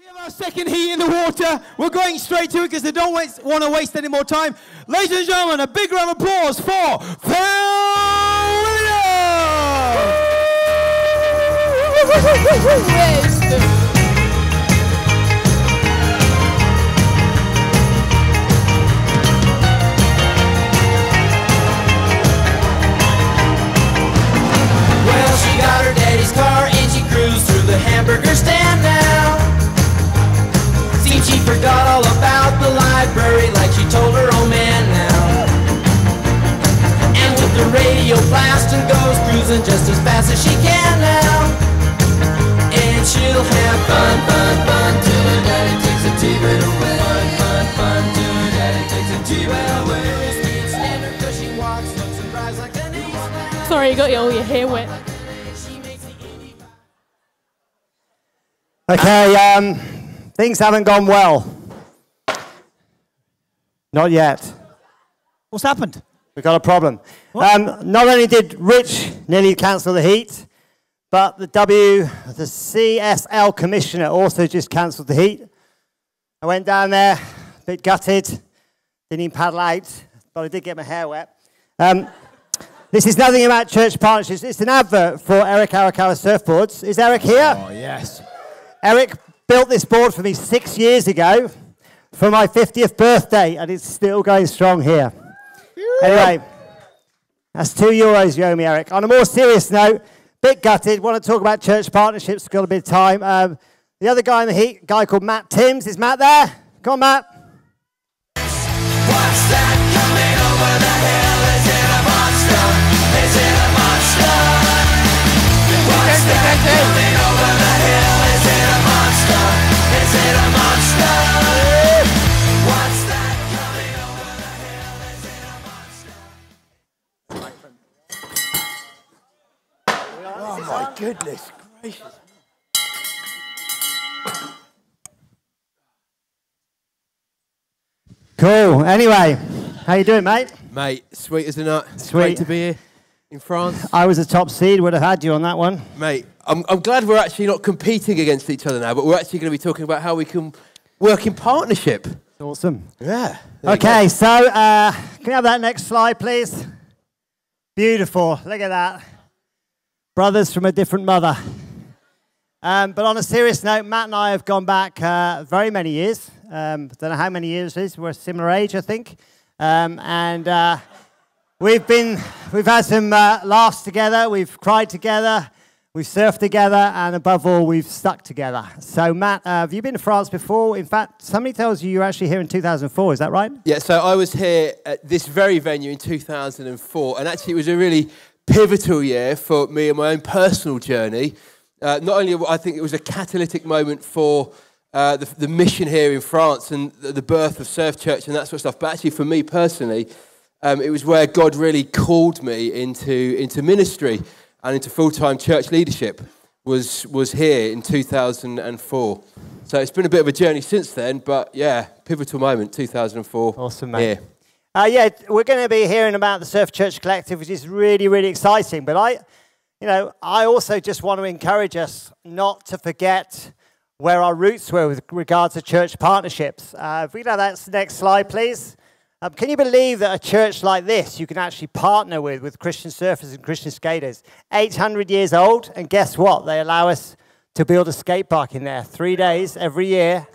We have our second heat in the water. We're going straight to it because they don't want to waste any more time. Ladies and gentlemen, a big round of applause for Phil Williams! Well, she got her daddy's car and she cruised through the hamburger stand now. Seems she forgot all about the library like she told her old man now. And with the radio blasting goes cruising just as fast as she can now. And she'll have fun, fun, fun till her daddy takes a T-bird away. Fun, fun, fun till her daddy takes a T-bird away. Speed standard 'cause she walks, looks and drives like an ace. Sorry, you got all your hair wet. Okay, things haven't gone well. Not yet. What's happened? We've got a problem. Not only did Rich nearly cancel the heat, but the CSL commissioner also just cancelled the heat. I went down there, a bit gutted, didn't even paddle out, but I did get my hair wet. This is nothing about church partnerships. It's an advert for Eric Arakawa Surfboards. Is Eric here? Oh, yes. Eric built this board for me 6 years ago for my 50th birthday, and it's still going strong here. Anyway, that's €2 you owe me, Eric. On a more serious note, bit gutted, want to talk about church partnerships, got a bit of time. The other guy in the heat, a guy called Matt Timms. Is Matt there? Come on, Matt. What's that coming over the hill? Is it a monster? Is it a monster? What's that coming over the hill? Is it a monster? Is it a monster? What's that coming over the hill? Is it a monster? Oh, my goodness gracious. Cool. Anyway, how you doing, mate? Mate, sweet as a nut. Sweet. Great to be here in France. I was a top seed, would have had you on that one. Mate, I'm glad we're actually not competing against each other now, but we're actually going to be talking about how we can work in partnership. Awesome. Yeah. Okay, so can we have that next slide, please? Beautiful. Look at that. Brothers from a different mother. But on a serious note, Matt and I have gone back very many years. Don't know how many years it is. We're a similar age, I think. We've had some laughs together. We've cried together. We've surfed together, and above all, we've stuck together. So, Matt, have you been to France before? In fact, somebody tells you were actually here in 2004. Is that right? Yeah, so I was here at this very venue in 2004, and actually it was a really pivotal year for me and my own personal journey. Not only, I think it was a catalytic moment for the mission here in France and the birth of Surf Church and that sort of stuff, but actually for me personally, it was where God really called me into ministry and into full-time church leadership was here in 2004. So it's been a bit of a journey since then, but yeah, pivotal moment, 2004. Awesome, mate. Here. Yeah, we're going to be hearing about the Surf Church Collective, which is really, really exciting. But I also just want to encourage us not to forget where our roots were with regards to church partnerships. If we could have that next slide, please. Can you believe that a church like this you can actually partner with Christian surfers and Christian skaters? 800 years old, and guess what? They allow us to build a skate park in there 3 days every year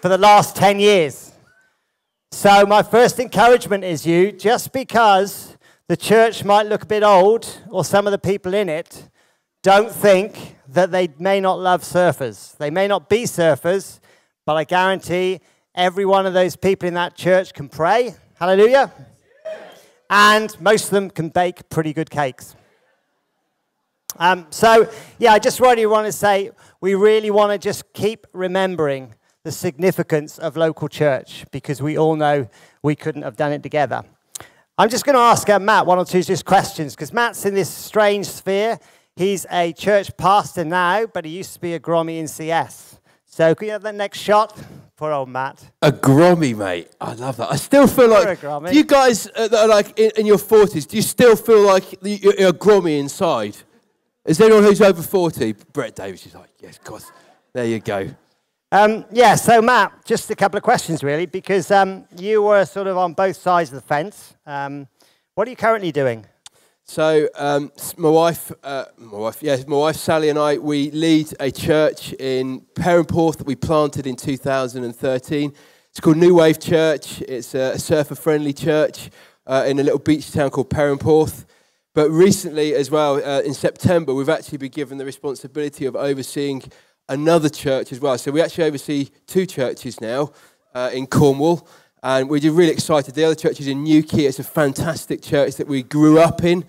for the last 10 years. So my first encouragement is just because the church might look a bit old, or some of the people in it, don't think that they may not love surfers. They may not be surfers, but I guarantee every one of those people in that church can pray. Hallelujah. And most of them can bake pretty good cakes. I just really want to say we really want to just keep remembering the significance of local church, because we all know we couldn't have done it together. I'm just going to ask Matt one or two just questions, because Matt's in this strange sphere. He's a church pastor now, but he used to be a Grommy in CS. So can you have that next shot? Poor old Matt. A Grommy, mate. I love that. I still feel like, do you guys that are like in your 40s, do you still feel like you're a Grommy inside? Is there anyone who's over 40? Brett Davis is like, yes, God, there you go. Yeah, so Matt, just a couple of questions really, because you were sort of on both sides of the fence. What are you currently doing? So my wife Sally and I, we lead a church in Perranporth that we planted in 2013. It's called New Wave Church. It's a surfer-friendly church in a little beach town called Perranporth. But recently as well, in September, we've actually been given the responsibility of overseeing another church as well. So we actually oversee 2 churches now in Cornwall. And we're just really excited. The other church is in Newquay. It's a fantastic church that we grew up in.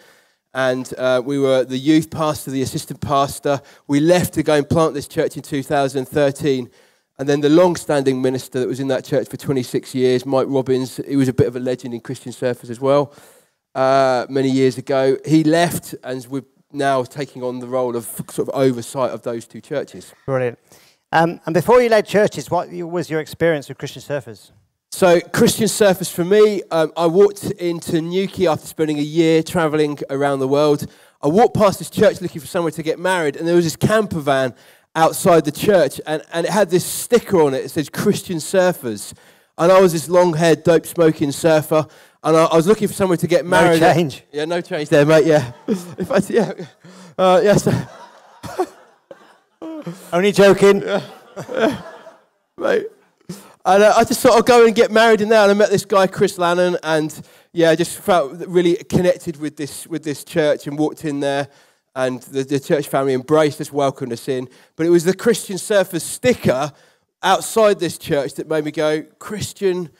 And we were the youth pastor, the assistant pastor. We left to go and plant this church in 2013. And then the long-standing minister that was in that church for 26 years, Mike Robbins, he was a bit of a legend in Christian surfers as well, many years ago. He left, and we're now taking on the role of sort of oversight of those 2 churches. Brilliant. And before you led churches, what was your experience with Christian surfers? So Christian surfers for me, I walked into Newquay after spending a year travelling around the world. I walked past this church looking for somewhere to get married, and there was this camper van outside the church, and it had this sticker on it. It says Christian surfers. And I was this long-haired, dope-smoking surfer, and I was looking for somewhere to get married. No change. Yeah, no change there, mate, yeah. In fact, yeah. Yes. Only joking. Yeah. Mate. And I just thought I'd go and get married in there, and I met this guy, Chris Lannon, and yeah, I just felt really connected with this church and walked in there. And the church family embraced us, welcomed us in. But it was the Christian Surfers sticker outside this church that made me go, Christian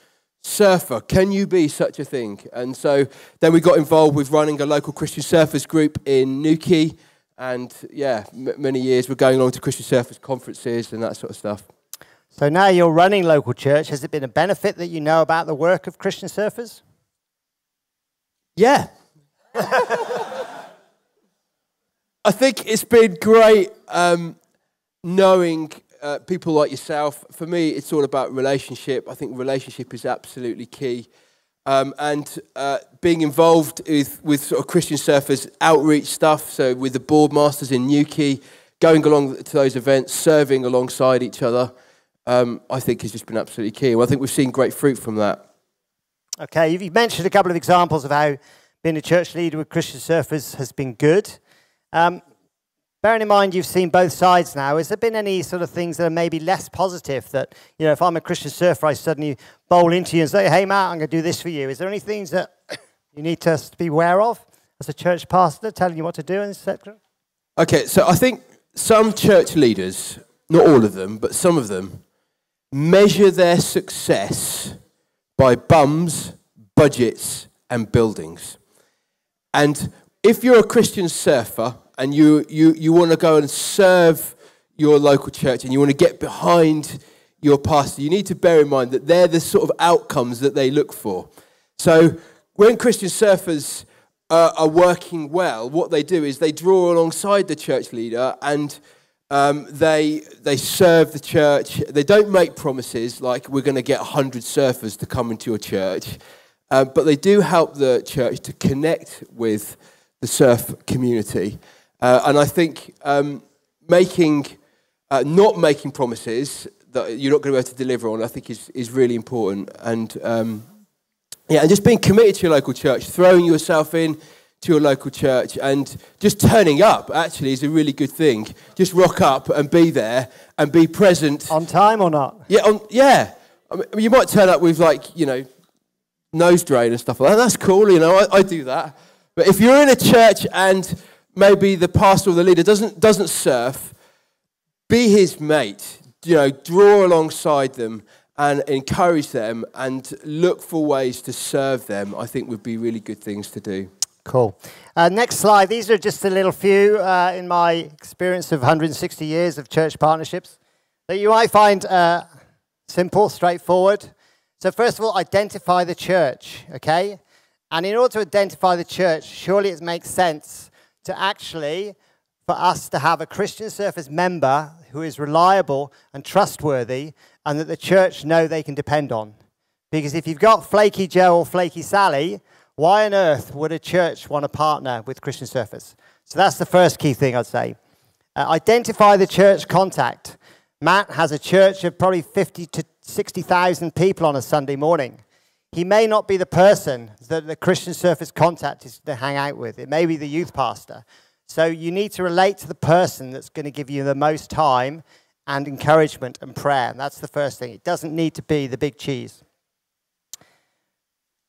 surfer, can you be such a thing? And so then we got involved with running a local Christian Surfers group in Newquay. And yeah, many years we're going along to Christian Surfers conferences and that sort of stuff. So now you're running local church. Has it been a benefit that you know about the work of Christian surfers? Yeah. I think it's been great knowing people like yourself. For me, it's all about relationship. I think relationship is absolutely key. And being involved with sort of Christian surfers outreach stuff, so with the board masters in Newquay, going along to those events, serving alongside each other, I think has just been absolutely key. Well, I think we've seen great fruit from that. Okay, you've mentioned a couple of examples of how being a church leader with Christian surfers has been good. Bearing in mind you've seen both sides now, has there been any sort of things that are maybe less positive that, you know, if I'm a Christian surfer, I suddenly bowl into you and say, hey, Matt, I'm going to do this for you. Is there any things that you need to be aware of as a church pastor, telling you what to do, etc.? Okay, so I think some church leaders, not all of them, but some of them, measure their success by bums, budgets, and buildings. And if you're a Christian surfer and you want to go and serve your local church and you want to get behind your pastor, you need to bear in mind that they're the sort of outcomes that they look for. So when Christian surfers are working well, what they do is they draw alongside the church leader and they serve the church. They don't make promises like we're going to get 100 surfers to come into your church, but they do help the church to connect with the surf community. And I think not making promises that you're not going to be able to deliver on, I think is really important. And and just being committed to your local church, throwing yourself in to your local church, and just turning up actually is a really good thing. Just rock up and be there and be present. On time or not? Yeah. I mean, you might turn up with nose drain and stuff like that. That's cool, I do that. But if you're in a church and maybe the pastor or the leader doesn't surf, be his mate. Draw alongside them and encourage them and look for ways to serve them, I think would be really good things to do. Cool. Next slide. These are just a little few in my experience of 160 years of church partnerships that you might find simple, straightforward. So first of all, identify the church, okay? And in order to identify the church, surely it makes sense to actually, for us to have a Christian Surfers member who is reliable and trustworthy and that the church know they can depend on. Because if you've got Flaky Joe or Flaky Sally, why on earth would a church want to partner with Christian Surfers? So that's the first key thing I'd say. Identify the church contact. Matt has a church of probably 50 to 60,000 people on a Sunday morning. He may not be the person that the Christian Surfers contact is to hang out with. It may be the youth pastor. So you need to relate to the person that's going to give you the most time and encouragement and prayer. And that's the first thing. It doesn't need to be the big cheese.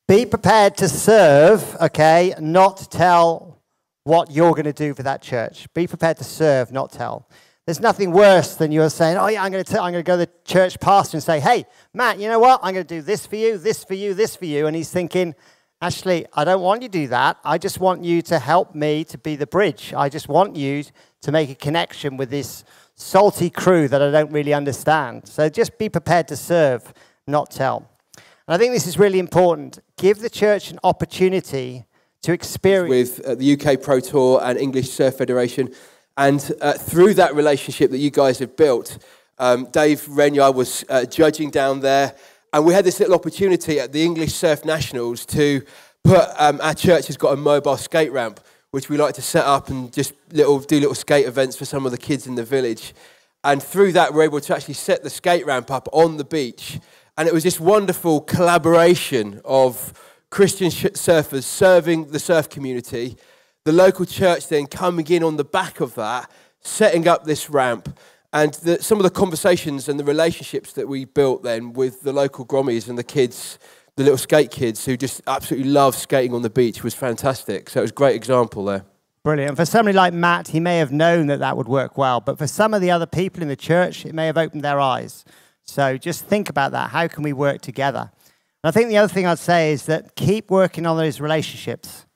Be prepared to serve, okay, not tell what you're going to do for that church. Be prepared to serve, not tell. There's nothing worse than you're saying, oh yeah, I'm going to go to the church pastor and say, hey, Matt, you know what? I'm going to do this for you, this for you, this for you. And he's thinking, actually, I don't want you to do that. I just want you to help me to be the bridge. I just want you to make a connection with this salty crew that I don't really understand. So just be prepared to serve, not tell. And I think this is really important. Give the church an opportunity to experience. With the UK Pro Tour and English Surf Federation. And through that relationship that you guys have built, Dave Renyard was judging down there. And we had this little opportunity at the English Surf Nationals to put, our church has got a mobile skate ramp, which we like to set up and just do little skate events for some of the kids in the village. And through that, we're able to actually set the skate ramp up on the beach. And it was this wonderful collaboration of Christian surfers serving the surf community, the local church then coming in on the back of that, setting up this ramp. And some of the conversations and the relationships that we built then with the local Grommies and the kids, the little skate kids who just absolutely love skating on the beach was fantastic. So it was a great example there. Brilliant. And for somebody like Matt, he may have known that that would work well. But for some of the other people in the church, it may have opened their eyes. So just think about that. How can we work together? And I think the other thing I'd say is that keep working on those relationships.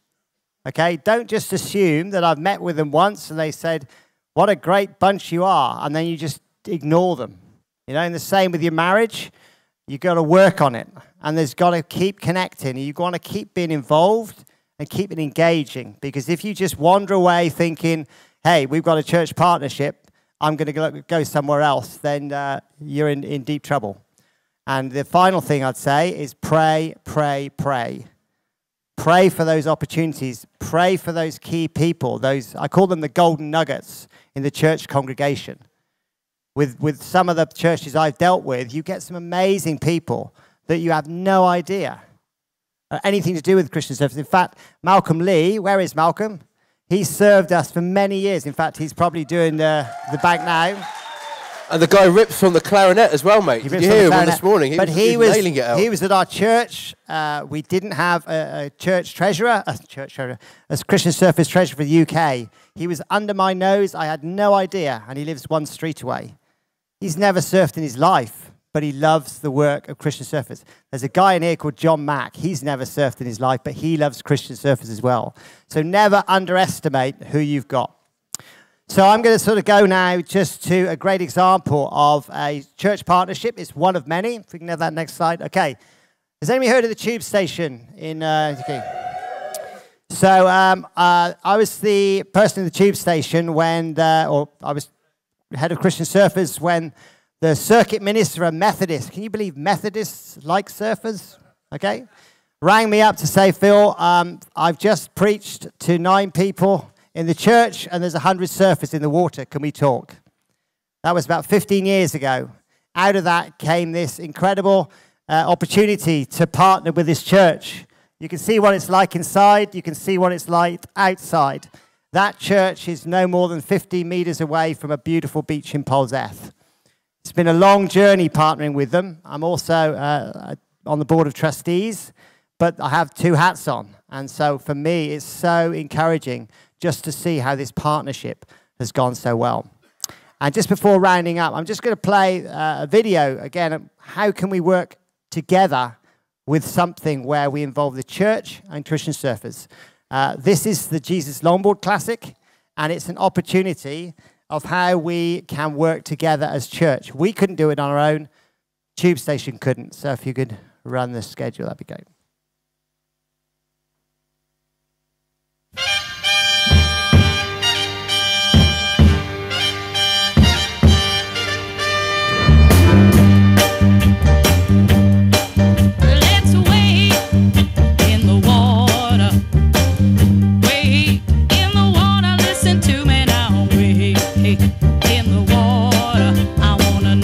Okay? Don't just assume that I've met with them once and they said, what a great bunch you are, and then you just ignore them. You know, and the same with your marriage. You've got to work on it, and there's got to keep connecting. You've got to keep being involved and keep it engaging, because if you just wander away thinking, hey, we've got a church partnership, I'm going to go somewhere else, then you're in deep trouble. And the final thing I'd say is pray, pray, pray. Pray for those opportunities. Pray for those key people. Those, I call them the golden nuggets in the church congregation. With some of the churches I've dealt with, you get some amazing people that you have no idea anything to do with Christian service. In fact, Malcolm Lee, where is Malcolm? He served us for many years. In fact, he's probably doing the back now. And the guy rips on the clarinet as well, mate. Did you hear him on this morning? He was nailing it out. He was at our church. We didn't have a church treasurer, as Christian Surfers treasurer for the UK. He was under my nose. I had no idea, and he lives one street away. He's never surfed in his life, but he loves the work of Christian Surfers. There's a guy in here called John Mack. He's never surfed in his life, but he loves Christian Surfers as well. So never underestimate who you've got. So I'm going to sort of go now just to a great example of a church partnership. It's one of many. If we can have that next slide. Okay. Has anybody heard of the tube station in So I was the person in the tube station when, or I was head of Christian Surfers when the circuit minister, a Methodist, can you believe Methodists like surfers? Okay. Rang me up to say, Phil, I've just preached to 9 people in the church, and there's 100 surfers in the water. Can we talk? That was about 15 years ago. Out of that came this incredible opportunity to partner with this church. You can see what it's like inside. You can see what it's like outside. That church is no more than 50 meters away from a beautiful beach in Polzeth. It's been a long journey partnering with them. I'm also on the board of trustees, but I have 2 hats on. And so for me, it's so encouraging just to see how this partnership has gone so well. And just before rounding up, I'm just going to play a video again of how can we work together with something where we involve the church and Christian surfers. This is the Jesus Longboard Classic, and it's an opportunity of how we can work together as church. We couldn't do it on our own. Tube Station couldn't. So if you could run the schedule, that'd be great. In the water, I wanna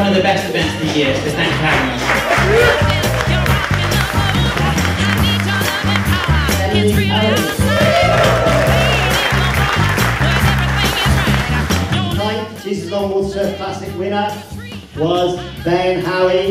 one of the best events of the year, so thanks for having us. Tonight, Jesus Longwater Surf Classic winner was Ben Howie.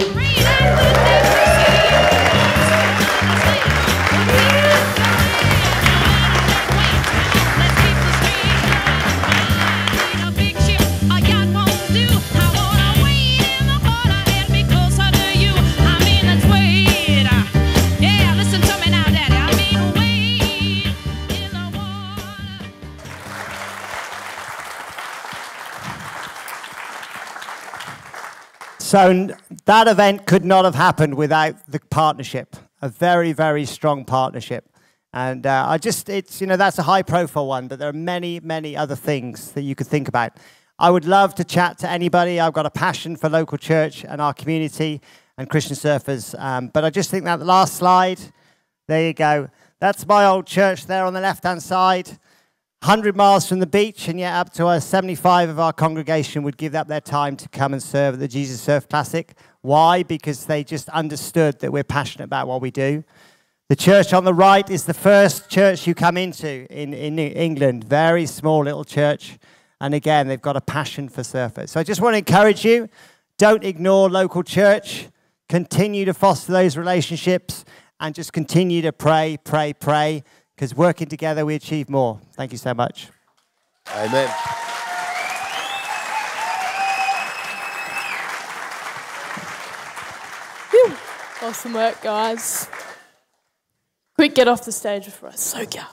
So that event could not have happened without the partnership, a very, very strong partnership. And that's a high-profile one, but there are many, many other things that you could think about. I would love to chat to anybody. I've got a passion for local church and our community and Christian surfers. But I just think that last slide, there you go. That's my old church there on the left-hand side. 100 miles from the beach, and yet up to 75 of our congregation would give up their time to come and serve at the Jesus Surf Classic. Why? Because they just understood that we're passionate about what we do. The church on the right is the first church you come into in England. Very small little church. And again, they've got a passion for surfers. So I just want to encourage you, don't ignore local church. Continue to foster those relationships and just continue to pray, pray, pray. Because working together, we achieve more. Thank you so much. Amen. Whew. Awesome work, guys. Quick, get off the stage for us. Soka.